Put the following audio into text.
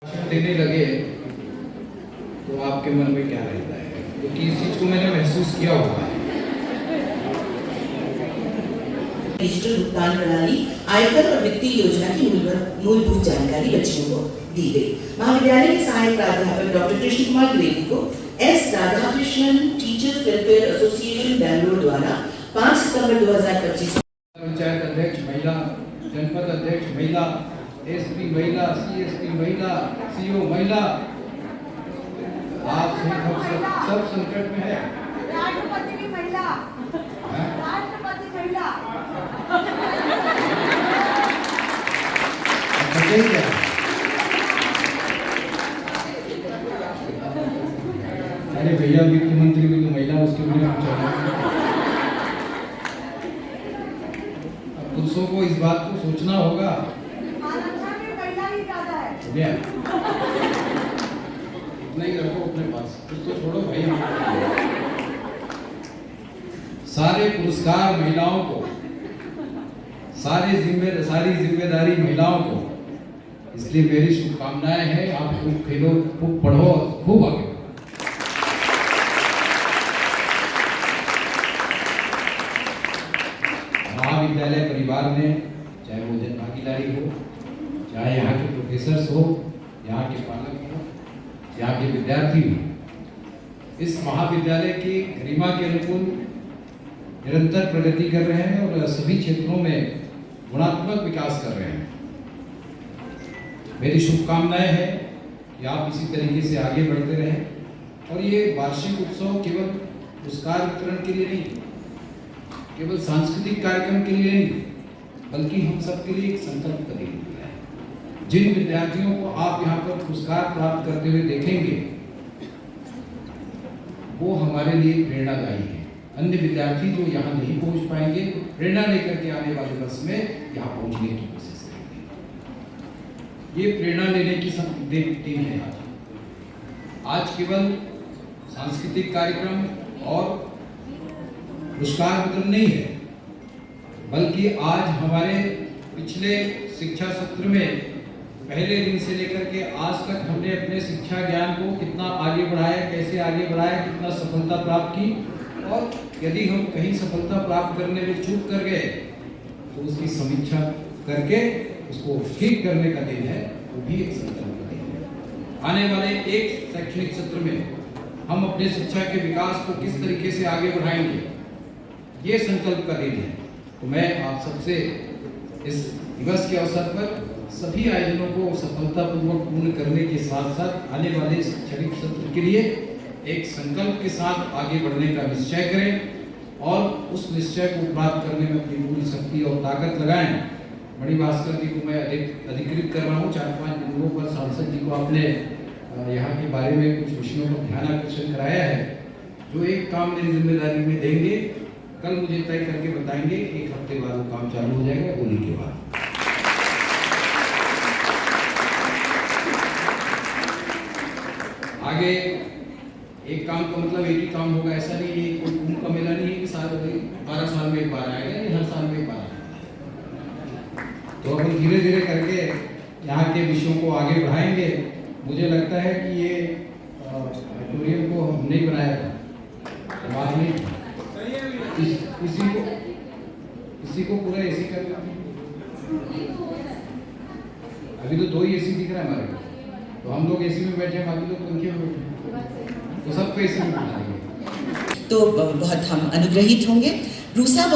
देने लगे तो आपके मन में क्या रहता है? क्योंकि इस चीज को मैंने महसूस किया हुआ है। डिजिटल भुगतान प्रणाली, आयकर और वित्तीय योजना की मूलभूत जानकारी बच्चों को दी गई। महाविद्यालय के सहायक प्राध्यापक डॉक्टर कृष्ण कुमार द्विवेदी को S Radhakrishnan teachers welfare association Bangalore द्वारा 5 सितंबर 2025 पंचायत अध्यक्ष महिला, जनपद अध्यक्ष महिला, एसपी महिला, सीएसपी महिला, सीओ महिला, आप सब संकट में है। राष्ट्रपति की महिला, राष्ट्रपति महिला। अरे भैया, वित्त मंत्री भी तो महिला, उसके लिए अब पुरुषों को इस बात को सोचना होगा। नहीं रखो अपने पास, कुछ तो छोड़ो भाई। सारे पुरस्कार महिलाओं को, सारी जिम्मेदारी महिलाओं को, इसलिए मेरी शुभकामनाएं हैं। आप खूब खेलो, खूब पढ़ो, खूब आगे। महाविद्यालय परिवार में चाहे वो जन भागीदारी हो, चाहे यहाँ के प्रोफेसर्स हो, यहाँ के पालक हो, यहाँ के विद्यार्थी हो, इस महाविद्यालय की गरिमा के अनुकूल निरंतर प्रगति कर रहे हैं और सभी क्षेत्रों में गुणात्मक विकास कर रहे हैं। मेरी शुभकामनाएं हैं कि आप इसी तरीके से आगे बढ़ते रहें। और ये वार्षिक उत्सव केवल पुरस्कार वितरण के लिए नहीं, केवल सांस्कृतिक कार्यक्रम के लिए नहीं, बल्कि हम सबके लिए एक संकल्प का दिन होता है। जिन विद्यार्थियों को आप यहाँ पर पुरस्कार प्राप्त करते हुए देखेंगे, वो हमारे लिए प्रेरणादायी है। अन्य विद्यार्थी जो यहाँ नहीं पहुँच पाएंगे, प्रेरणा लेकर के आने वाले वर्ष में यहाँ पहुँचने की कोशिश करेंगे। ये प्रेरणा लेने की दिन है आज केवल सांस्कृतिक कार्यक्रम और पुरस्कार वितरण नहीं है, बल्कि आज हमारे पिछले शिक्षा सत्र में पहले दिन से लेकर के आज तक हमने अपने शिक्षा ज्ञान को कितना आगे बढ़ाया, कैसे आगे बढ़ाया, कितना सफलता प्राप्त की, और यदि हम कहीं सफलता प्राप्त करने में चूक कर गए तो उसकी समीक्षा करके उसको ठीक करने का दिन है, वो भी एक संकल्प का दिन है। आने वाले एक शैक्षणिक सत्र में हम अपने शिक्षा के विकास को किस तरीके से आगे बढ़ाएंगे, ये संकल्प का दिन है। तो मैं आप सबसे इस दिवस के अवसर पर सभी आयोजनों को सफलतापूर्वक पूर्ण करने के साथ साथ आने वाले शैक्षणिक सत्र के लिए एक संकल्प के साथ आगे बढ़ने का निश्चय करें और उस निश्चय को प्राप्त करने में अपनी पूरी शक्ति और ताकत लगाएं। मणिभास्कर जी को मैं अधिकृत कर रहा हूँ। 4-5 बिंदुओं पर सांसद जी को आपने यहाँ के बारे में कुछ विषयों पर ध्यान आकर्षण कराया है। जो एक काम मेरी जिम्मेदारी में देंगे, कल मुझे तय करके बताएंगे। 1 हफ्ते बाद वो काम चालू हो जाएगा, होली के बाद। आगे एक काम का मतलब एक ही काम होगा, ऐसा नहीं है। कोई कुंभ का मेला नहीं है कि 12 साल में एक बार आएगा, या हर साल में एक बार आएगा। तो अपन धीरे धीरे करके यहाँ के विषयों को आगे बढ़ाएंगे। मुझे लगता है कि ये ऑडिटोरियम को हम नहीं बनाया था, बात नहीं था। इसी को पूरा एसी करना। अभी तो 2 ही एसी दिख रहा है हमारे को, तो हम लोग एसी में बैठे हैं, बाकी लोग पंखे में बैठे, तो सबको एसी में बना देंगे। तो बहुत हम अनुग्रहित होंगे। रूसा